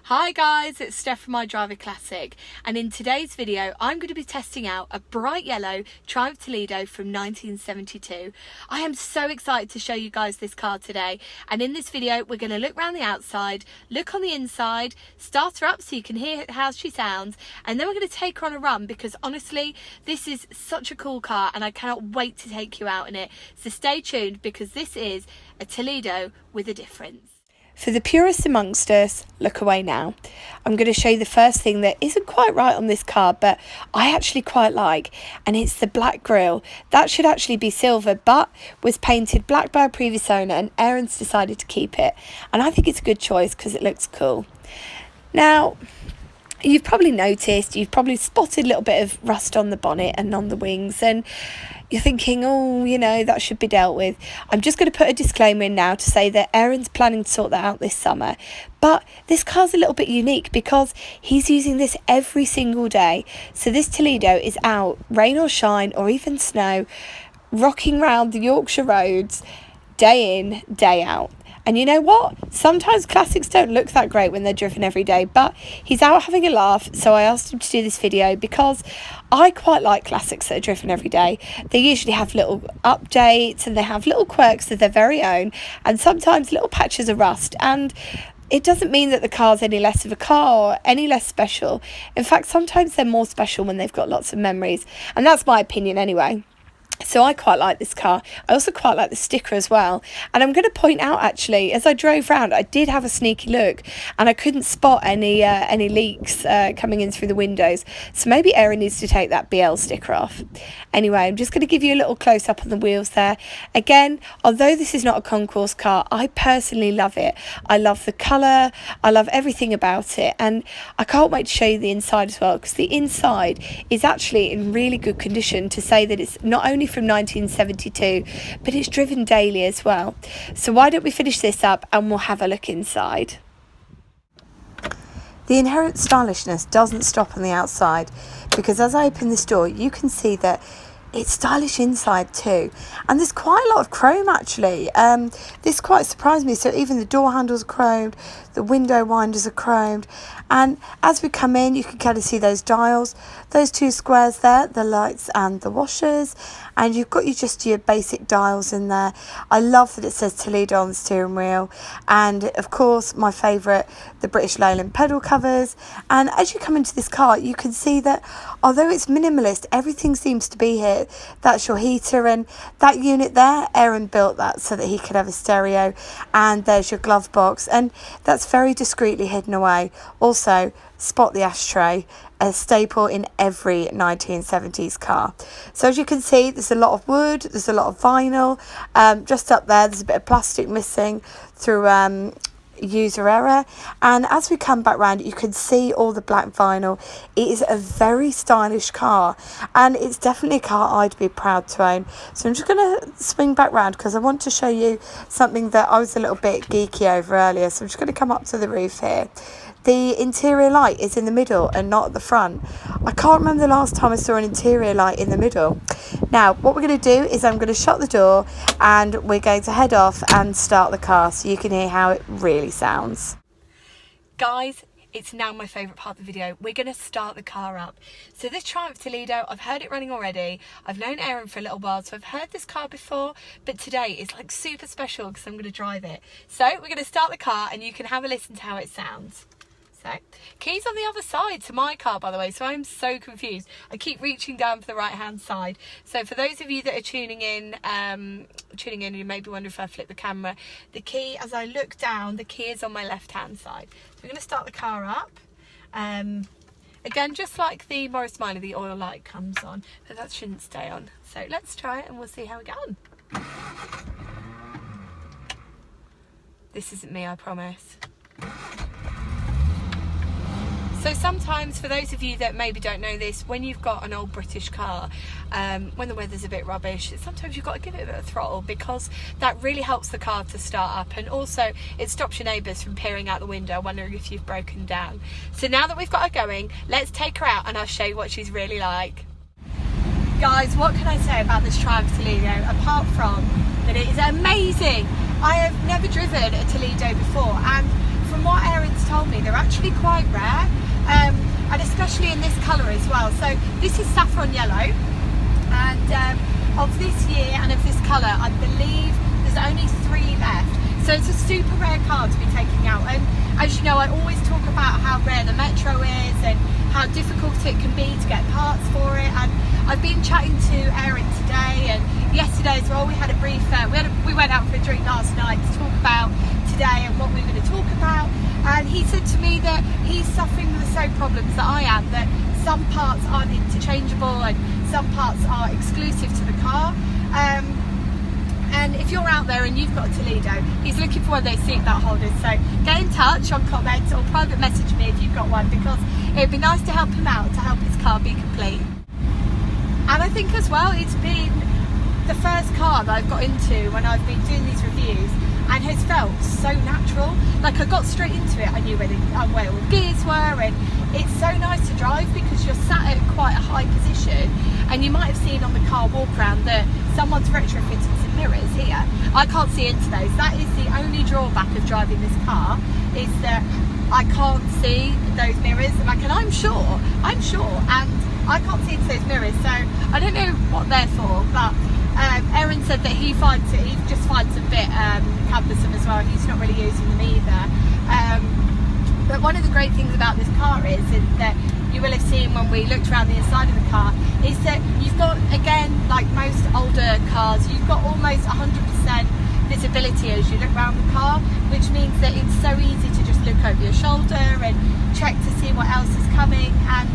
Hi guys, it's Steph from iDriver Classic, and in today's video I'm going to be testing out a bright yellow Triumph Toledo from 1972. I am so excited to show you guys this car today, and in this video we're going to look around the outside, look on the inside, start her up so you can hear how she sounds, and then we're going to take her on a run because honestly this is such a cool car and I cannot wait to take you out in it. So stay tuned because this is a Toledo with a difference. For the purists amongst us, look away now. I'm going to show you the first thing that isn't quite right on this car, but I actually quite like, and it's the black grille. That should actually be silver, but was painted black by a previous owner, and Aaron's decided to keep it. And I think it's a good choice because it looks cool. Now, you've probably noticed, you've probably spotted a little bit of rust on the bonnet and on the wings, and you're thinking, oh, you know, that should be dealt with. I'm just going to put a disclaimer in now to say that Aaron's planning to sort that out this summer. But this car's a little bit unique because he's using this every single day. So this Toledo is out, rain or shine or even snow, rocking round the Yorkshire roads day in, day out. And you know what? Sometimes classics don't look that great when they're driven every day, but he's out having a laugh, so I asked him to do this video because I quite like classics that are driven every day. They usually have little updates and they have little quirks of their very own and sometimes little patches of rust, and it doesn't mean that the car's any less of a car or any less special. In fact, sometimes they're more special when they've got lots of memories, and that's my opinion anyway. So I quite like this car. I also quite like the sticker as well. And I'm going to point out, actually, as I drove round, I did have a sneaky look and I couldn't spot any leaks coming in through the windows. So maybe Aaron needs to take that BL sticker off. Anyway, I'm just going to give you a little close-up on the wheels there. Again, although this is not a concours car, I personally love it. I love the colour. I love everything about it. And I can't wait to show you the inside as well, because the inside is actually in really good condition, to say that it's not only from 1972 but it's driven daily as well. So why don't we finish this up and we'll have a look inside. The inherent stylishness doesn't stop on the outside, because as I open this door you can see that it's stylish inside too, and there's quite a lot of chrome actually. This quite surprised me. So even the door handles are chromed, the window winders are chromed, and as we come in you can kind of see those dials, those two squares there, the lights and the washers, and you've got your basic dials in there. I love that it says Toledo on the steering wheel, and of course my favourite, the British Leyland pedal covers. And as you come into this car you can see that although it's minimalist, everything seems to be here. That's your heater, and that unit there, Aaron built that so that he could have a stereo, and there's your glove box, and that's very discreetly hidden away. Also, spot the ashtray, a staple in every 1970s car. So as you can see, there's a lot of wood, there's a lot of vinyl. Just up there's a bit of plastic missing through user error, and as we come back round you can see all the black vinyl. It is a very stylish car, and it's definitely a car I'd be proud to own. So I'm just going to swing back round because I want to show you something that I was a little bit geeky over earlier. So I'm just going to come up to the roof here. The interior light is in the middle and not at the front. I can't remember the last time I saw an interior light in the middle. Now, what we're going to do is I'm going to shut the door and we're going to head off and start the car so you can hear how it really sounds. Guys, it's now my favourite part of the video. We're going to start the car up. So this Triumph Toledo, I've heard it running already. I've known Aaron for a little while, so I've heard this car before, but today is like super special because I'm going to drive it. So we're going to start the car and you can have a listen to how it sounds. So, keys on the other side to my car, by the way, so I'm so confused. I keep reaching down for the right hand side. So for those of you that are tuning in, you may be wondering if I flip the camera. The key, as I look down, the key is on my left hand side. So we're going to start the car up. Again, just like the Morris Minor, the oil light comes on, but that shouldn't stay on. So let's try it and we'll see how we get on. This isn't me, I promise. So sometimes, for those of you that maybe don't know this, when you've got an old British car, when the weather's a bit rubbish, sometimes you've got to give it a bit of throttle because that really helps the car to start up, and also it stops your neighbours from peering out the window wondering if you've broken down. So now that we've got her going, let's take her out and I'll show you what she's really like. Guys, what can I say about this Triumph Toledo apart from that it is amazing? I have never driven a Toledo before, and from what Aaron's told me, they're actually quite rare, and especially in this colour as well. So this is saffron yellow, and of this year and of this colour, I believe there's only 3 left. So it's a super rare car to be taking out, and as you know, I always talk about how rare the Metro is and how difficult it can be to get parts for it. And I've been chatting to Aaron today and yesterday as well. We had a brief, we went out for a drink last night to talk about today and what we were going to talk about. And he said to me that he's suffering with the same problems that I am, that some parts aren't interchangeable and some parts are exclusive to the car. And if you're out there and you've got a Toledo, he's looking for one of those seatbelt holders. So get in touch on comments or private message me if you've got one, because it would be nice to help him out, to help his car be complete. And I think as well, it's been the first car that I've got into when I've been doing these reviews, and has felt so natural. Like, I got straight into it. I knew where all the gears were, and it's so nice to drive because you're sat at quite a high position. And you might have seen on the car walk around that someone's retrofitted some mirrors here. I can't see into those. That is the only drawback of driving this car, is that I can't see those mirrors. And I'm sure, and I can't see into those mirrors. So I don't know what they're for, but Aaron said that he just finds them a bit cumbersome as well. He's not really using them either. But one of the great things about this car is that you will have seen when we looked around the inside of the car, is that you've got, again, like most older cars, you've got almost 100% visibility as you look around the car, which means that it's so easy to just look over your shoulder and check to see what else is coming. And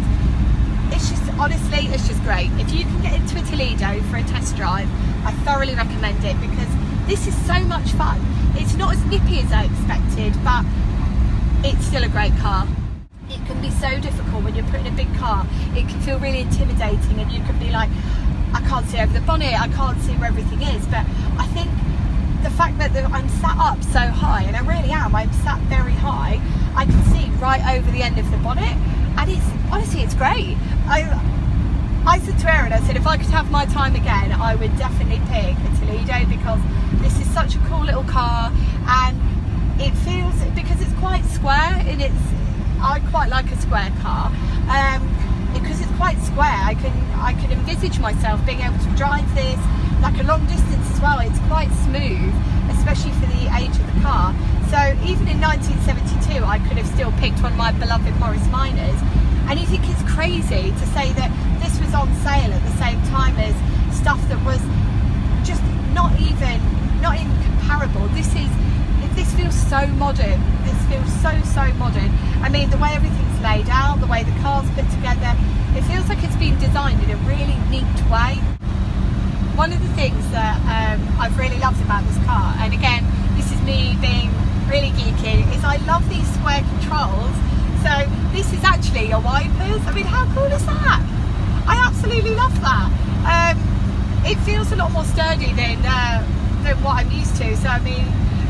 it's just, honestly, it's just great. If you can get into a Toledo for a test drive, I thoroughly recommend it, because this is so much fun. It's not as nippy as I expected, but it's still a great car. It can be so difficult when you're put in a big car. It can feel really intimidating, and you can be like, I can't see over the bonnet, I can't see where everything is. But I think the fact that I'm sat up so high, and I really am, I'm sat very high, I can see right over the end of the bonnet, and it's, honestly, it's great. I said to Aaron, I said, if I could have my time again, I would definitely pick a Toledo, because this is such a cool little car, and it feels, because it's quite square, and I quite like a square car, because it's quite square. I can envisage myself being able to drive this like a long distance as well. It's quite smooth, especially for the age of the car. So even in 1972, I could have still picked one of my beloved Morris Minors. And you think it's crazy to say that this was on sale at the same time as stuff that was just not even comparable. This feels so modern. This feels so modern. I mean, the way everything's laid out, the way the car's put together, it feels like it's been designed in a really neat way. One of the things that I've really loved about this car, and again, this is me being really geeky, is I love these square controls. So this is actually your wipers. I mean, how cool is that? I absolutely love that. It feels a lot more sturdy than what I'm used to. So I mean,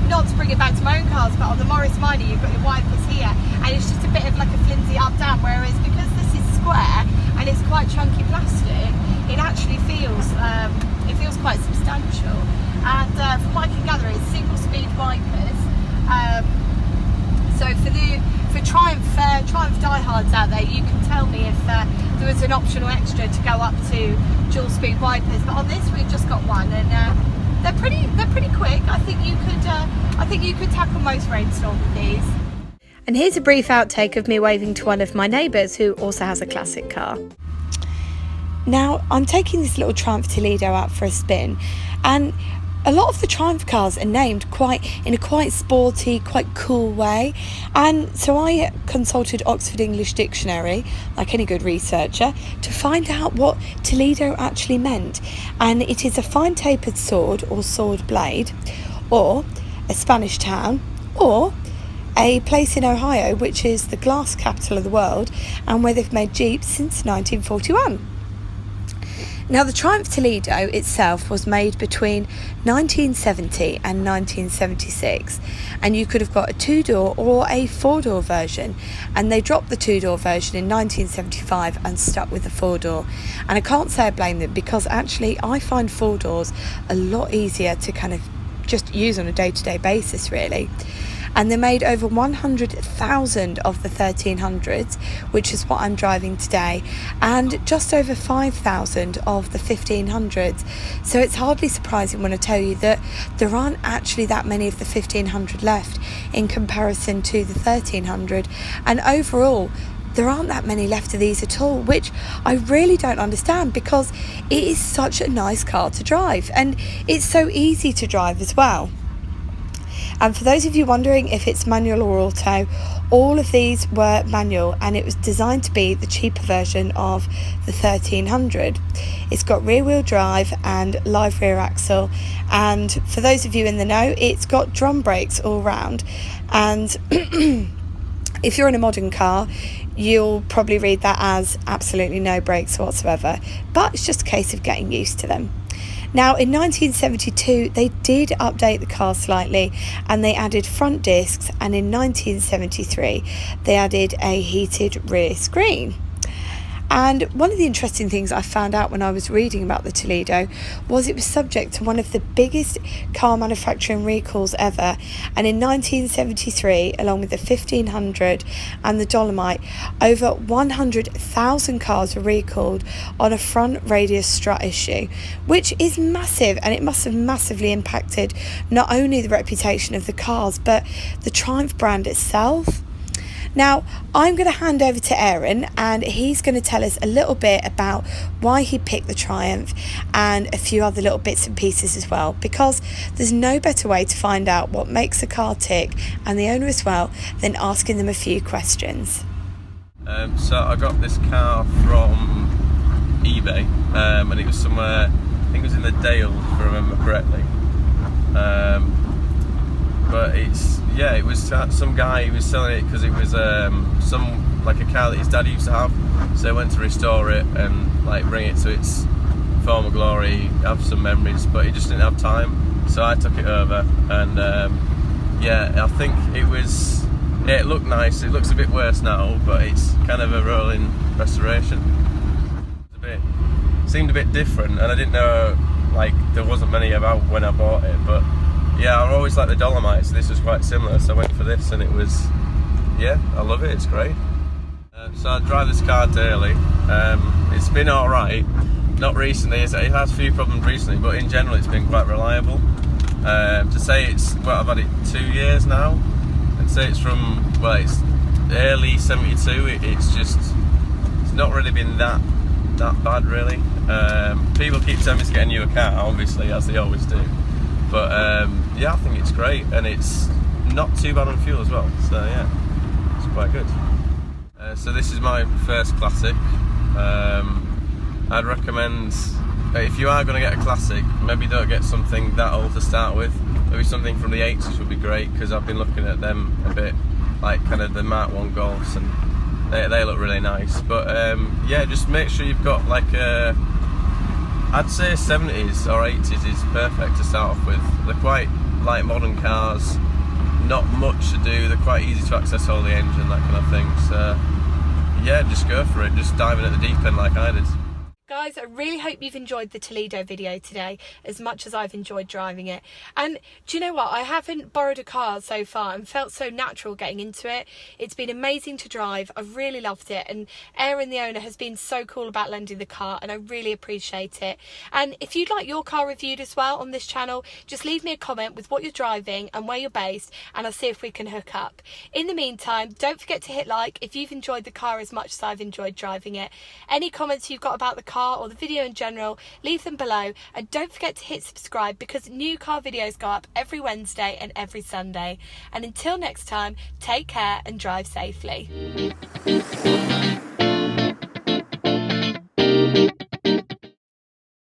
not to bring it back to my own cars, but on the Morris Minor, you've got your wipers here, and it's just a bit of like a flimsy up-down, whereas because this is square and it's quite chunky plastic, it actually feels quite substantial. And from what I can gather, it's single-speed wipers. So for Triumph diehards out there, you can tell me if there was an optional extra to go up to dual-speed wipers. But on this, we've just got one, and they're pretty quick. I think you could tackle most rainstorms with these. And here's a brief outtake of me waving to one of my neighbours who also has a classic car. Now, I'm taking this little Triumph Toledo out for a spin, and a lot of the Triumph cars are named in a quite sporty, quite cool way. And so I consulted Oxford English Dictionary, like any good researcher, to find out what Toledo actually meant. And it is a fine tapered sword or sword blade, or a Spanish town, or a place in Ohio, which is the glass capital of the world, and where they've made Jeeps since 1941. Now, the Triumph Toledo itself was made between 1970 and 1976, and you could have got a 2-door or a 4-door version, and they dropped the 2-door version in 1975 and stuck with the 4-door. And I can't say I blame them, because actually I find 4 doors a lot easier to kind of just use on a day-to-day basis, really. and they made over 100,000 of the 1300s, which is what I'm driving today, and just over 5,000 of the 1500s. So it's hardly surprising when I tell you that there aren't actually that many of the 1500 left in comparison to the 1300, and overall there aren't that many left of these at all, which I really don't understand, because it is such a nice car to drive and it's so easy to drive as well. And for those of you wondering if it's manual or auto, all of these were manual, and it was designed to be the cheaper version of the 1300. It's got rear wheel drive and live rear axle, and for those of you in the know, it's got drum brakes all round. And if you're in a modern car, you'll probably read that as absolutely no brakes whatsoever, but it's just a case of getting used to them. Now, in 1972, they did update the car slightly and they added front discs, and in 1973, they added a heated rear screen. And one of the interesting things I found out when I was reading about the Toledo was it was subject to one of the biggest car manufacturing recalls ever. And in 1973, along with the 1500 and the Dolomite, over 100,000 cars were recalled on a front radius strut issue, which is massive, and it must have massively impacted not only the reputation of the cars but the Triumph brand itself. Now, I'm going to hand over to Aaron, and he's going to tell us a little bit about why he picked the Triumph and a few other little bits and pieces as well, because there's no better way to find out what makes a car tick, and the owner as well, than asking them a few questions. So I got this car from eBay, and it was somewhere, I think it was in the Dales, if I remember correctly. But it was some guy who was selling it because it was like a car that his dad used to have. So I went to restore it and like bring it to its former glory, have some memories, but he just didn't have time. So I took it over, and I think it looked nice. It looks a bit worse now, but it's kind of a rolling restoration. Seemed a bit different, and I didn't know, like, there wasn't many about when I bought it, but yeah, I always like the Dolomite, so this was quite similar, so I went for this, and it was, I love it, it's great. So I drive this car daily. It's been alright, not recently, it has a few problems recently, but in general it's been quite reliable. To say I've had it 2 years now, and say it's from, it's early 72, it's not really been that bad really. People keep telling me to get a newer car, obviously, as they always do. But I think it's great, and it's not too bad on fuel as well, so it's quite good. So this is my first classic. I'd recommend, if you are going to get a classic, maybe don't get something that old to start with. Maybe something from the 80s would be great, because I've been looking at them a bit, like kind of the Mark 1 Golfs, and they look really nice. But just make sure you've got like I'd say 70s or 80s is perfect to start off with. They're quite like modern cars, not much to do, they're quite easy to access all the engine, that kind of thing. So just go for it, just dive in at the deep end like I did. Guys, I really hope you've enjoyed the Toledo video today as much as I've enjoyed driving it. And do you know what? I haven't borrowed a car so far and felt so natural getting into it. It's been amazing to drive. I've really loved it. And Aaron, the owner, has been so cool about lending the car, and I really appreciate it. And if you'd like your car reviewed as well on this channel, just leave me a comment with what you're driving and where you're based, and I'll see if we can hook up. In the meantime, don't forget to hit like if you've enjoyed the car as much as I've enjoyed driving it. Any comments you've got about the car or the video in general, leave them below, and don't forget to hit subscribe, because new car videos go up every Wednesday and every Sunday. And until next time, take care and drive safely.